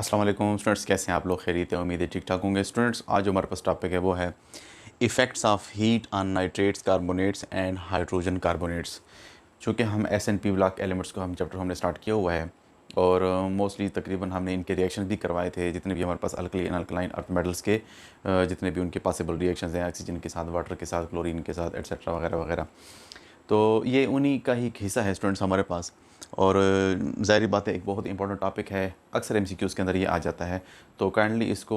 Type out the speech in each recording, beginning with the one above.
अस्सलाम वालेकुम स्टूडेंट्स, कैसे हैं आप लोग? खैरियत है, उम्मीद है ठीक ठाक होंगे। स्टूडेंट्स, आज जो हमारे पास टॉपिक है वो है effects of heat on nitrates, carbonates and hydrogen carbonates. चूँकि हम एसएनपी ब्लॉक एलिमेंट्स को हम चैप्टर हमने स्टार्ट किया हुआ है और मोस्टली तकरीबन हमने इनके रिएक्शन भी करवाए थे, जितने भी हमारे पास alkali and alkaline earth metals के जितने भी उनके पॉसिबल रिएक्शंस हैं, ऑक्सीजन के साथ, वाटर के साथ, क्लोरीन के साथ, एट्सेट्रा वगैरह वगैरह। तो ये उन्हीं का ही एक हिस्सा है स्टूडेंट्स हमारे पास। और ज़ाहिर बात है, एक बहुत इंपॉर्टेंट टॉपिक है, अक्सर एमसीक्यूज़ के अंदर ये आ जाता है। तो काइंडली इसको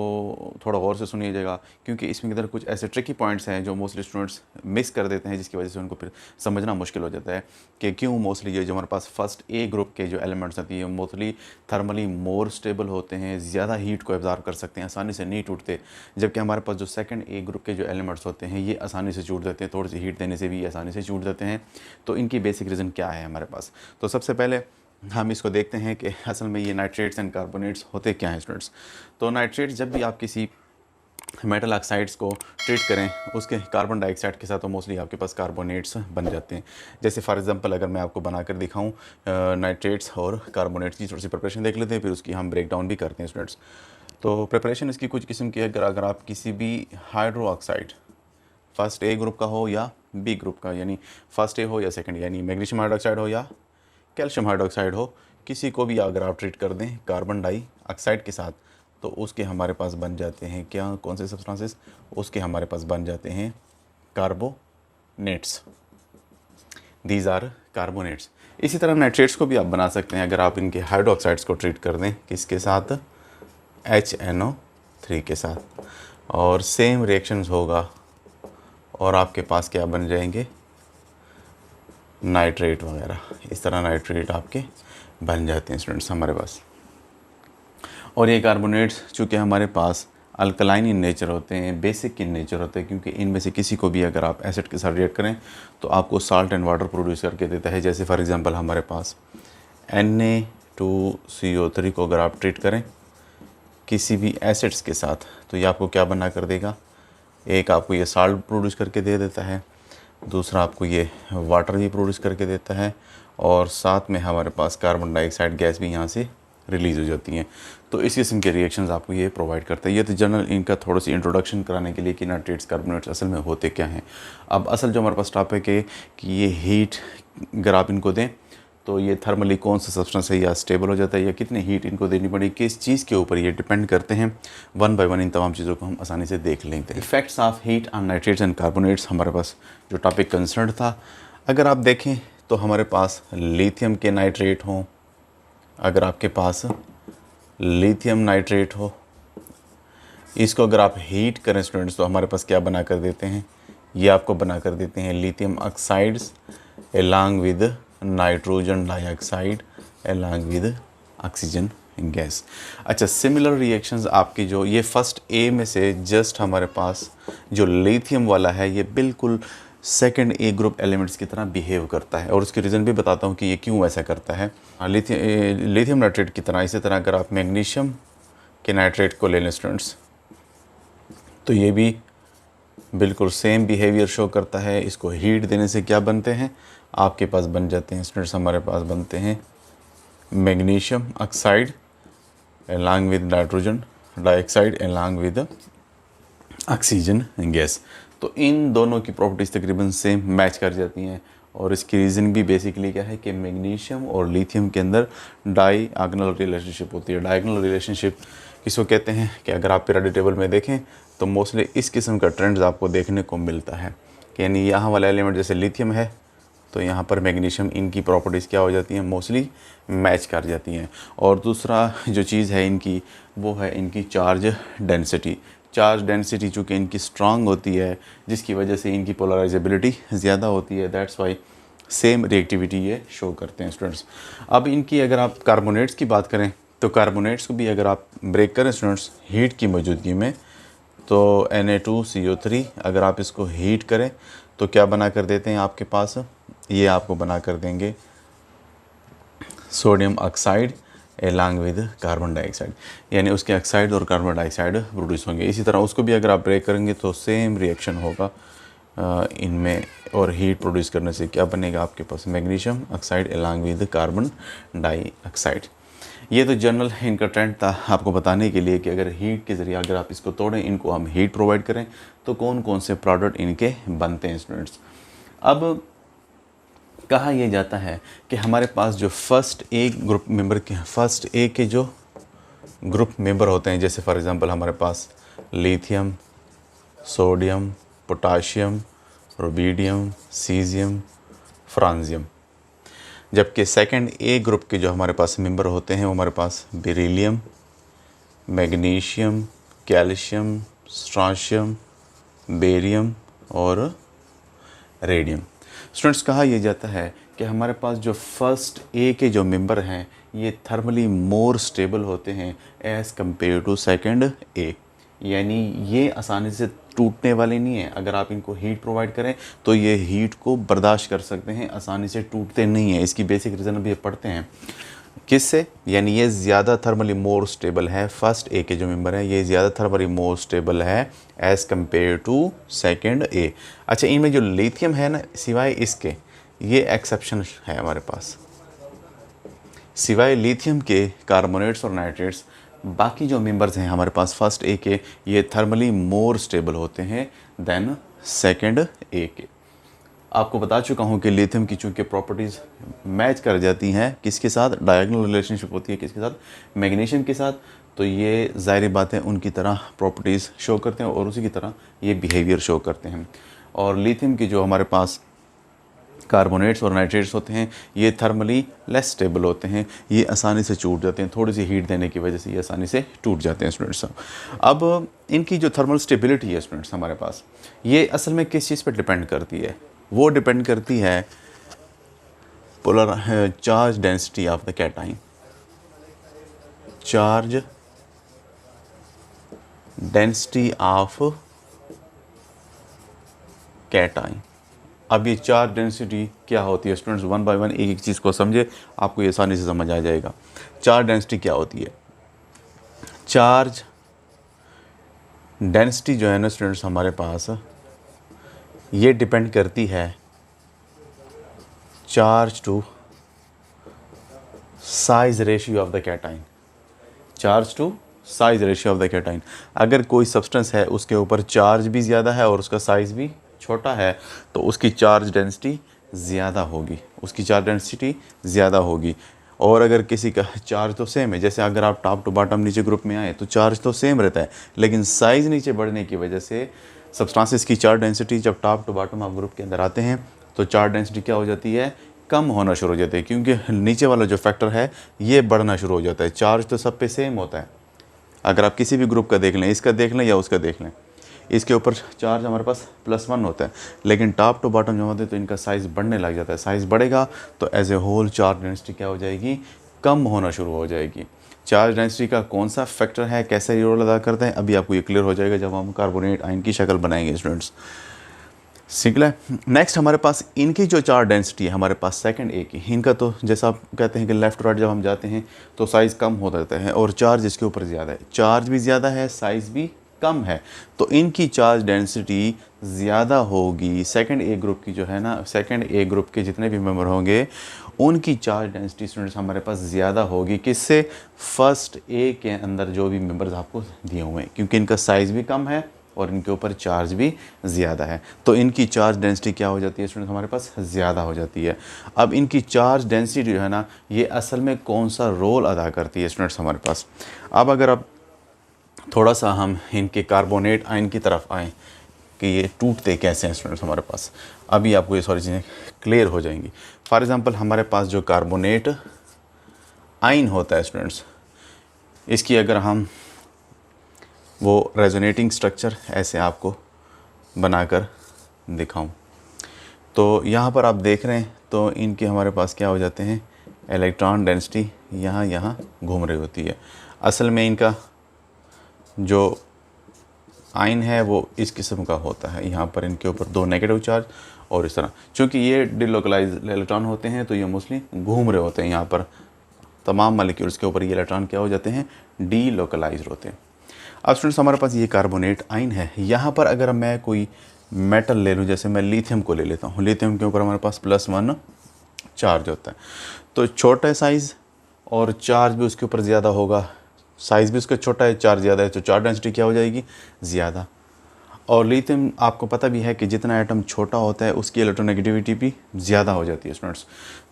थोड़ा गौर से सुनिएगा, क्योंकि इसमें अंदर कुछ ऐसे ट्रिकी पॉइंट्स हैं जो मोस्टली स्टूडेंट्स मिस कर देते हैं, जिसकी वजह से उनको फिर समझना मुश्किल हो जाता है कि क्यों मोस्टली ये जो हमारे पास फर्स्ट ए ग्रुप के जो एलिमेंट्स होती हैं मोस्टली थर्मली मोर स्टेबल होते हैं, ज़्यादा हीट को एब्जॉर्ब कर सकते हैं, आसानी से नहीं टूटते। जबकि हमारे पास जो सेकंड ए ग्रुप के जो एलिमेंट्स होते हैं ये आसानी से टूट देते हैं, थोड़ी सी हीट देने से भी ये आसानी से टूट देते हैं। तो इनकी बेसिक रीज़न क्या है हमारे पास? तो सबसे पहले हम इसको देखते हैं कि असल में ये नाइट्रेट्स एंड कार्बोनेट्स होते क्या हैं स्टूडेंट्स। तो नाइट्रेट्स, जब भी आप किसी मेटल ऑक्साइड्स को ट्रीट करें उसके कार्बन डाइऑक्साइड के साथ, तो मोस्टली आपके पास कार्बोनेट्स बन जाते हैं। जैसे फॉर एग्जांपल अगर मैं आपको बनाकर दिखाऊं नाइट्रेट्स और कार्बोनेट्स की थोड़ी सी प्रिपरेशन देख लेते हैं, फिर उसकी हम ब्रेक डाउन भी करते हैं स्टूडेंट्स। तो प्रिपरेशन इसकी कुछ किस्म की है। अगर आप किसी भी hydro oxide first A group का हो या बी ग्रुप का, यानी फर्स्ट ए हो या सेकंड, यानी मैग्नीशियम हाइड्रोक्साइड हो या कैल्शियम हाइड्रोक्साइड हो, किसी को भी अगर आप ट्रीट कर दें कार्बन डाइऑक्साइड के साथ, तो उसके हमारे पास बन जाते हैं क्या, कौन से सब्सटेंसेस? उसके हमारे पास बन जाते हैं कार्बोनेट्स। These are carbonates. इसी तरह नाइट्रेट्स को भी आप बना सकते हैं अगर आप इनके हाइड्रोक्साइड्स को ट्रीट कर दें, किसके साथ? HNO3 के साथ, और सेम रिएक्शंस होगा और आपके पास क्या बन जाएंगे? नाइट्रेट वगैरह। इस तरह नाइट्रेट आपके बन जाते हैं स्टूडेंट्स हमारे पास। और ये कार्बोनेट्स चूँकि हमारे पास अल्कलाइन इन नेचर होते हैं, बेसिक इन नेचर होते हैं, क्योंकि इनमें से किसी को भी अगर आप एसिड के साथ रिएक्ट करें तो आपको साल्ट एंड वाटर प्रोड्यूस करके देता है। जैसे फॉर एग्जांपल हमारे पास Na2CO3 को अगर आप ट्रीट करें किसी भी एसिड्स के साथ, तो ये आपको क्या बना कर देगा? एक आपको ये साल्ट प्रोड्यूस करके दे देता है, दूसरा आपको ये वाटर भी प्रोड्यूस करके देता है, और साथ में हमारे पास कार्बन डाइऑक्साइड गैस भी यहाँ से रिलीज़ हो जाती हैं। तो इस किस्म के रिएक्शंस आपको ये प्रोवाइड करता है। ये तो जनरल इनका थोड़ा सी इंट्रोडक्शन कराने के लिए कि नाइट्रेट्स कार्बोनेट्स असल में होते क्या हैं। अब असल जो हमारे पास टॉपिक है कि ये हीट अगर आप इनको दें तो ये थर्मली कौन सा सब्सटेंस है या स्टेबल हो जाता है, या कितनी हीट इनको देनी पड़ेगी, किस चीज़ के ऊपर ये डिपेंड करते हैं। वन बाय वन इन तमाम चीज़ों को हम आसानी से देख लेंगे। Effects of heat on nitrates and carbonates हमारे पास जो टॉपिक कंसर्न था, अगर आप देखें तो हमारे पास लिथियम के नाइट्रेट हों, अगर आपके पास लिथियम नाइट्रेट हो, इसको अगर आप हीट करें स्टूडेंट्स, तो हमारे पास क्या बना कर देते हैं? ये आपको बना कर देते हैं lithium oxides along with nitrogen dioxide along with oxygen gas. अच्छा, सिमिलर रिएक्शंस आपकी जो ये फर्स्ट ए में से जस्ट हमारे पास जो लिथियम वाला है ये बिल्कुल सेकंड ए ग्रुप एलिमेंट्स की तरह बिहेव करता है, और उसकी रीज़न भी बताता हूँ कि ये क्यों ऐसा करता है। लिथियम नाइट्रेट की तरह, इसी तरह अगर आप मैग्नीशियम के नाइट्रेट को ले लें स्टूडेंट्स, तो ये भी बिल्कुल सेम बिहेवियर शो करता है। इसको हीट देने से क्या बनते हैं? आपके पास बन जाते हैं स्टूडेंट्स, हमारे पास बनते हैं magnesium oxide along with nitrogen dioxide along with oxygen gas. तो इन दोनों की प्रॉपर्टीज़ तकरीबन सेम मैच कर जाती हैं, और इसकी रीज़न भी बेसिकली क्या है कि मैग्नीशियम और लिथियम के अंदर डायगोनल रिलेशनशिप होती है। डायगोनल रिलेशनशिप किसको कहते हैं कि अगर आप पीरियोडिक टेबल में देखें तो मोस्टली इस किस्म का ट्रेंड्स आपको देखने को मिलता है कि यानी यहाँ वाला एलिमेंट जैसे लिथियम है तो यहाँ पर मैग्नीशियम, इनकी प्रॉपर्टीज़ क्या हो जाती हैं? मोस्टली मैच कर जाती हैं। और दूसरा जो चीज़ है इनकी, वो है इनकी चार्ज डेंसिटी। चार्ज डेंसिटी चूँकि इनकी स्ट्रांग होती है, जिसकी वजह से इनकी पोलराइजेबिलिटी ज़्यादा होती है, दैट्स वाई सेम रिएक्टिविटी ये शो करते हैं स्टूडेंट्स। अब इनकी अगर आप कार्बोनेट्स की बात करें तो कार्बोनेट्स को भी अगर आप ब्रेक करें स्टूडेंट्स हीट की मौजूदगी में, तो Na2CO3 अगर आप इसको हीट करें तो क्या बना कर देते हैं आपके पास? ये आपको बना कर देंगे sodium oxide along with carbon dioxide, यानी उसके ऑक्साइड और कार्बन डाइऑक्साइड प्रोड्यूस होंगे। इसी तरह उसको भी अगर आप ब्रेक करेंगे तो सेम रिएक्शन होगा इनमें, और हीट प्रोड्यूस करने से क्या बनेगा आपके पास? Magnesium oxide along with carbon dioxide. ये तो जनरल इनका ट्रेंड था आपको बताने के लिए कि अगर हीट के ज़रिए अगर आप इसको तोड़ें, इनको हम हीट प्रोवाइड करें तो कौन कौन से प्रोडक्ट इनके बनते हैं स्टूडेंट्स। अब कहा यह जाता है कि हमारे पास जो फर्स्ट ए ग्रुप मेंबर के फर्स्ट ए के जो ग्रुप मेंबर होते हैं, जैसे फॉर एग्जांपल हमारे पास lithium, sodium, potassium, rubidium, caesium, francium. जबकि सेकंड ए ग्रुप के जो हमारे पास मेंबर होते हैं वो हमारे पास beryllium, magnesium, calcium, strontium, barium और रेडियम। स्टूडेंट्स कहा यह जाता है कि हमारे पास जो फर्स्ट ए के जो मेंबर हैं ये थर्मली मोर स्टेबल होते हैं as compared to second A, यानी ये आसानी से टूटने वाले नहीं है। अगर आप इनको हीट प्रोवाइड करें तो ये हीट को बर्दाश्त कर सकते हैं, आसानी से टूटते नहीं हैं। इसकी बेसिक रीज़न अभी पढ़ते हैं किससे, यानी ये ज़्यादा थर्मली मोर स्टेबल है। फर्स्ट ए के जो मेंबर है ये ज़्यादा थर्मली मोर स्टेबल है एज़ कम्पेयर टू सेकेंड ए। अच्छा, इनमें जो लिथियम है ना, सिवाय इसके ये एक्सेप्शन है हमारे पास, सिवाय लिथियम के कार्बोनेट्स और नाइट्रेट्स बाकी जो मेंबर्स हैं हमारे पास फर्स्ट ए के ये थर्मली मोर स्टेबल होते हैं देन सेकंड ए के। आपको बता चुका हूँ कि लिथियम की चूँकि प्रॉपर्टीज़ मैच कर जाती हैं किसके साथ, डायगोनल रिलेशनशिप होती है किसके साथ, मैग्नीशियम के साथ, तो ये ज़ाहिर बात है उनकी तरह प्रॉपर्टीज़ शो करते हैं और उसी की तरह ये बिहेवियर शो करते हैं। और लिथियम की जो हमारे पास कार्बोनेट्स और नाइट्रेट्स होते हैं ये थर्मली लेस स्टेबल होते हैं, ये आसानी से टूट जाते हैं, थोड़ी सी हीट देने की वजह से ये आसानी से टूट जाते हैं स्टूडेंट्स। अब इनकी जो थर्मल स्टेबिलिटी है स्टूडेंट्स हमारे पास, ये असल में किस चीज़ पर डिपेंड करती है, वो डिपेंड करती है polar charge density of the cation, charge density of cation. अब ये चार्ज डेंसिटी क्या होती है स्टूडेंट्स, वन बाय वन एक एक चीज़ को समझे, आपको ये आसानी से समझ आ जाएगा। चार्ज डेंसिटी क्या होती है, चार्ज डेंसिटी जो है ना स्टूडेंट्स हमारे पास ये डिपेंड करती है charge to size ratio of the cation, charge to size ratio of the cation. अगर कोई सब्सटेंस है उसके ऊपर चार्ज भी ज़्यादा है और उसका साइज़ भी छोटा है तो उसकी चार्ज डेंसिटी ज़्यादा होगी, उसकी चार्ज डेंसिटी ज़्यादा होगी। और अगर किसी का चार्ज तो सेम है, जैसे अगर आप टॉप टू बॉटम नीचे ग्रुप में आए तो चार्ज तो सेम रहता है, लेकिन साइज़ नीचे बढ़ने की वजह से सब्सटेंसेस की चार्ज डेंसिटी जब टॉप टू बॉटम आप ग्रुप के अंदर आते हैं तो चार्ज डेंसिटी क्या हो जाती है, कम होना शुरू हो जाती है, क्योंकि नीचे वाला जो फैक्टर है ये बढ़ना शुरू हो जाता है। चार्ज तो सब पे सेम होता है, अगर आप किसी भी ग्रुप का देख लें, इसका देख लें या उसका देख लें, इसके ऊपर चार्ज हमारे पास +1 होता है, लेकिन टॉप टू बॉटम जब होते हैं तो इनका साइज़ बढ़ने लग जाता है। साइज़ बढ़ेगा तो as a whole charge density क्या हो जाएगी, कम होना शुरू हो जाएगी। चार्ज डेंसिटी का कौन सा फैक्टर है, कैसे रोल अदा करते हैं, अभी आपको ये क्लियर हो जाएगा जब हम कार्बोनेट आयन की शक्ल बनाएंगे स्टूडेंट्स। सिंगल है। नेक्स्ट हमारे पास इनकी जो चार्ज डेंसिटी है हमारे पास सेकंड ए की, इनका तो जैसा आप कहते हैं कि लेफ़्ट राइट जब हम जाते हैं तो साइज़ कम हो जाता है और चार्ज इसके ऊपर ज़्यादा है, चार्ज भी ज़्यादा है, साइज़ भी कम है, तो इनकी चार्ज डेंसिटी ज़्यादा होगी। सेकंड ए ग्रुप की जो है ना, सेकंड ए ग्रुप के जितने भी मेंबर होंगे उनकी चार्ज डेंसिटी स्टूडेंट्स हमारे पास ज़्यादा होगी किससे, फर्स्ट ए के अंदर जो भी मेंबर्स आपको दिए हुए हैं, क्योंकि इनका साइज़ भी कम है और इनके ऊपर चार्ज भी ज़्यादा है, तो इनकी चार्ज डेंसिटी क्या हो जाती है स्टूडेंट हमारे पास, ज़्यादा हो जाती है। अब इनकी चार्ज डेंसिटी जो है ना ये असल में कौन सा रोल अदा करती है स्टूडेंट्स हमारे पास। अब अगर आप थोड़ा सा हम इनके कार्बोनेट आयन की तरफ आएँ कि ये टूटते कैसे हैं स्टूडेंट्स हमारे पास, अभी आपको ये सारी चीज़ें क्लियर हो जाएंगी। फॉर एग्ज़ाम्पल हमारे पास जो कार्बोनेट आयन होता है स्टूडेंट्स, इसकी अगर हम वो रेजोनेटिंग स्ट्रक्चर ऐसे आपको बनाकर दिखाऊं तो यहाँ पर आप देख रहे हैं तो इनके हमारे पास क्या हो जाते हैं, इलेक्ट्रॉन डेंसिटी यहाँ घूम रही होती है। असल में इनका जो आयन है वो इस किस्म का होता है, यहाँ पर इनके ऊपर 2 नेगेटिव चार्ज और इस तरह, चूँकि ये डिलोकलाइज इलेक्ट्रॉन होते हैं तो ये मोस्टली घूम रहे होते हैं, यहाँ पर तमाम मॉलिक्यूल्स के ऊपर ये इलेक्ट्रॉन क्या हो जाते हैं, डीलोकलाइज होते हैं। अब स्टूडेंट्स हमारे पास ये कार्बोनेट आयन है, यहाँ पर अगर मैं कोई मेटल ले लूँ, जैसे मैं लिथियम को ले लेता हूँ, लिथियम के ऊपर हमारे पास +1 चार्ज होता है, तो छोटा साइज़ और चार्ज भी उसके ऊपर ज़्यादा होगा, साइज़ भी उसका छोटा है, चार्ज ज़्यादा है, तो चार्ज डेंसिटी क्या हो जाएगी, ज़्यादा। और लिथियम आपको पता भी है कि जितना एटम छोटा होता है उसकी इलेक्ट्रोनेगेटिविटी भी ज़्यादा हो जाती है स्टूडेंट्स।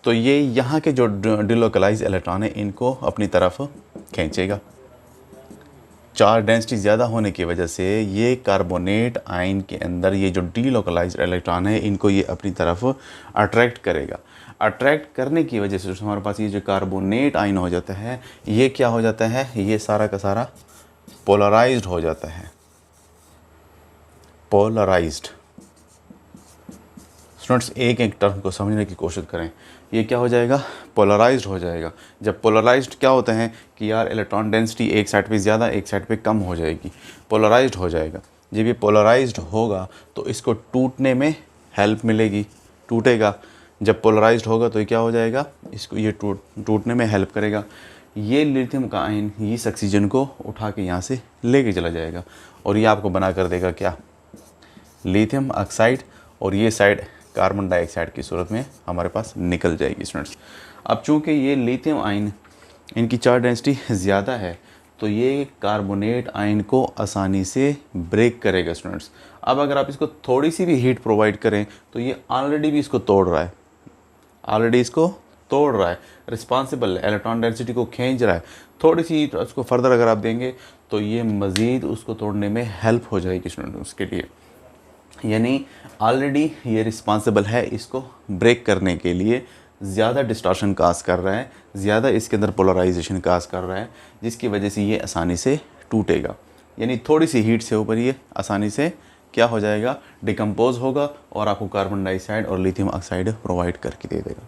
तो ये यहाँ के जो डिलोकलाइज इलेक्ट्रॉन है इनको अपनी तरफ खींचेगा। चार्ज डेंसिटी ज़्यादा होने की वजह से ये कार्बोनेट आयन के अंदर ये जो डीलोकलाइज्ड इलेक्ट्रॉन है इनको ये अपनी तरफ अट्रैक्ट करेगा। अट्रैक्ट करने की वजह से हमारे पास ये जो कार्बोनेट आयन हो जाता है ये क्या हो जाता है, ये सारा का सारा पोलराइज्ड हो जाता है। पोलराइज्ड स्टूडेंट्स एक एक टर्म को समझने की कोशिश करें। ये क्या हो जाएगा, पोलराइज्ड हो जाएगा। जब पोलराइज्ड क्या होता है कि यार इलेक्ट्रॉन डेंसिटी एक साइड पे ज़्यादा एक साइड पे कम हो जाएगी, पोलराइज्ड हो जाएगा। जब ये पोलराइज्ड होगा तो इसको टूटने में हेल्प मिलेगी, टूटेगा। जब पोलराइज्ड होगा तो ये क्या हो जाएगा, इसको ये टूटने में हेल्प करेगा। ये लिथियम का आयन इस ऑक्सीजन को उठा के यहाँ से लेके चला जाएगा और ये आपको बना कर देगा क्या, लिथियम ऑक्साइड, और ये साइड कार्बन डाइऑक्साइड की सूरत में हमारे पास निकल जाएगी स्टूडेंट्स। अब चूंकि ये लिथियम आयन इनकी चार्ज डेंसिटी ज़्यादा है तो ये कार्बोनेट आयन को आसानी से ब्रेक करेगा स्टूडेंट्स। अब अगर आप इसको थोड़ी सी भी हीट प्रोवाइड करें तो ये ऑलरेडी भी इसको तोड़ रहा है, ऑलरेडी इसको तोड़ रहा है, रिस्पॉन्सिबल है, इलेक्ट्रॉन डेंसिटी को खींच रहा है। थोड़ी सी उसको फर्दर अगर आप देंगे तो ये मज़ीद उसको तोड़ने में हेल्प हो जाएगी स्टूडेंट उसके लिए। यानी ऑलरेडी ये रिस्पॉन्सिबल है इसको ब्रेक करने के लिए, ज़्यादा डिस्टॉर्शन काज कर रहा है, ज़्यादा इसके अंदर पोलराइजेशन काज कर रहा है, जिसकी वजह से ये आसानी से टूटेगा। यानी थोड़ी सी हीट से ऊपर ये आसानी से क्या हो जाएगा, डिकम्पोज होगा और आपको कार्बन डाइऑक्साइड और लिथियम ऑक्साइड प्रोवाइड करके दे देगा।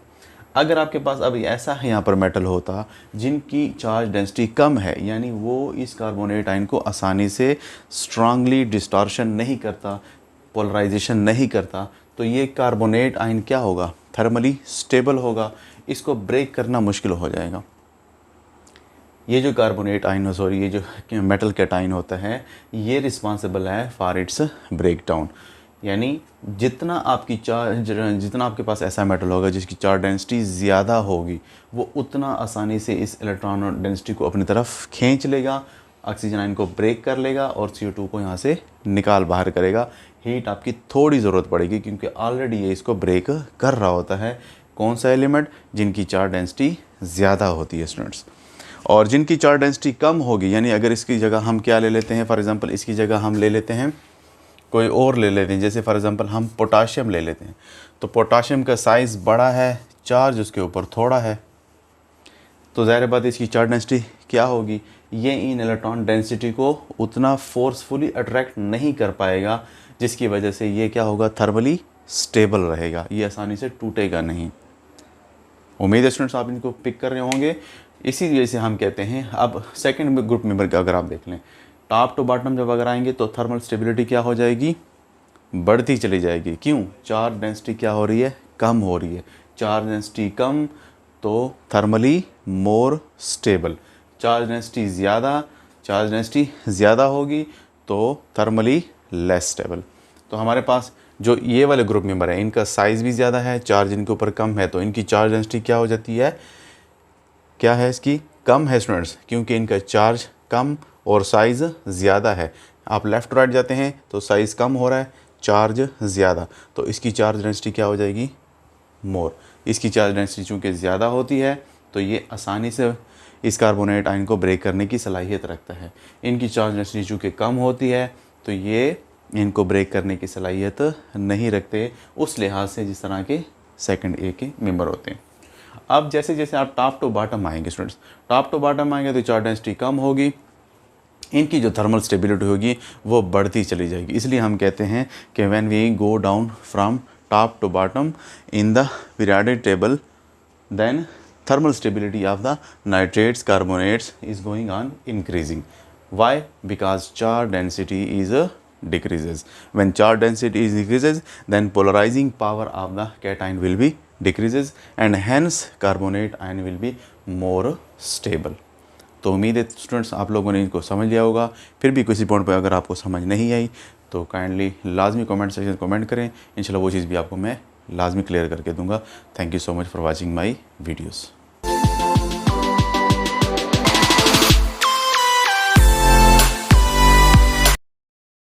अगर आपके पास अभी ऐसा यहाँ पर मेटल होता जिनकी चार्ज डेंसिटी कम है, यानी वो इस कार्बोनेट आयन को आसानी से स्ट्रांगली डिस्टॉर्शन नहीं करता, पोलराइजेशन नहीं करता, तो ये कार्बोनेट आयन क्या होगा, थर्मली स्टेबल होगा, इसको ब्रेक करना मुश्किल हो जाएगा। ये जो कार्बोनेट आयन सॉरी ये जो मेटल कैटायन होता है ये रिस्पॉन्सिबल है फॉर इट्स ब्रेक डाउन। यानी जितना आपके पास ऐसा मेटल होगा जिसकी चार्ज डेंसिटी ज़्यादा होगी वो उतना आसानी से इस इलेक्ट्रॉन डेंसिटी को अपनी तरफ खींच लेगा, ऑक्सीजन आयन को ब्रेक कर लेगा और CO2 को यहाँ से निकाल बाहर करेगा। हीट आपकी थोड़ी ज़रूरत पड़ेगी क्योंकि ऑलरेडी ये इसको ब्रेक कर रहा होता है। कौन सा एलिमेंट, जिनकी चार्ज डेंसिटी ज़्यादा होती है स्टूडेंट्स। और जिनकी चार्ज डेंसिटी कम होगी, यानी अगर इसकी जगह हम क्या ले लेते हैं, फॉर एग्जांपल इसकी जगह हम ले लेते हैं कोई और ले लेते हैं, जैसे फॉर एग्जांपल हम पोटाशियम ले लेते हैं, तो पोटाशियम का साइज़ बड़ा है, चार्ज उसके ऊपर थोड़ा है, तो ज़ाहिर बात है इसकी चार्ज डेंसिटी क्या होगी, ये इन इलेक्ट्रॉन डेंसिटी को उतना फोर्सफुली अट्रैक्ट नहीं कर पाएगा, जिसकी वजह से ये क्या होगा, थर्मली स्टेबल रहेगा, ये आसानी से टूटेगा नहीं। उम्मीद है स्टूडेंट्स आप इनको पिक कर रहे होंगे। इसी वजह से हम कहते हैं, अब सेकंड ग्रुप मेंबर का अगर आप देख लें, टॉप टू बॉटम जब अगर आएंगे तो थर्मल स्टेबिलिटी क्या हो जाएगी, बढ़ती चली जाएगी। क्यों, चार्ज डेंसिटी क्या हो रही है, कम हो रही है। चार्ज डेंसिटी कम तो thermally more stable, charge density ज़्यादा होगी तो थर्मली लेस स्टेबल। तो हमारे पास जो ये वाले ग्रुप मेंबर है इनका साइज़ भी ज़्यादा है, चार्ज इनके ऊपर कम है, तो इनकी चार्ज डेंसिटी क्या हो जाती है, क्या है इसकी, कम है स्टूडेंट्स, क्योंकि इनका चार्ज कम और साइज़ ज़्यादा है। आप लेफ़्ट राइट जाते हैं तो साइज़ कम हो रहा है, चार्ज ज़्यादा, तो इसकी चार्ज डेंसिटी क्या हो जाएगी, मोर। इसकी चार्ज डेंसिटी चूँकि ज़्यादा होती है तो ये आसानी से इस कार्बोनेट आयन को ब्रेक करने की सलाहियत रखता है। इनकी चार्ज डेंसिटी चूँकि कम होती है तो ये इनको ब्रेक करने की सलाहियत नहीं रखते, उस लिहाज से जिस तरह के सेकंड ए के मेंबर होते हैं। अब जैसे जैसे आप टॉप टू बॉटम आएंगे स्टूडेंट्स, टॉप टू बॉटम आएंगे तो चार्ज डेंसिटी कम होगी, इनकी जो थर्मल स्टेबिलिटी होगी वो बढ़ती चली जाएगी। इसलिए हम कहते हैं कि when we go down from top to bottom in the periodic table then thermal stability of the nitrates carbonates is going on increasing. Why? Because charge density is decreases. When charge density is decreases, then polarizing power of the cation will be decreases and hence carbonate ion will be more stable. तो उम्मीद है students आप लोगों ने इनको समझ लिया होगा। फिर भी किसी पॉइंट पर अगर आपको समझ नहीं आई तो काइंडली लाजमी कमेंट सेक्शन कमेंट करें, इंशाल्लाह वो चीज़ भी आपको मैं लाजमी क्लियर करके दूंगा। Thank you so much for watching my videos.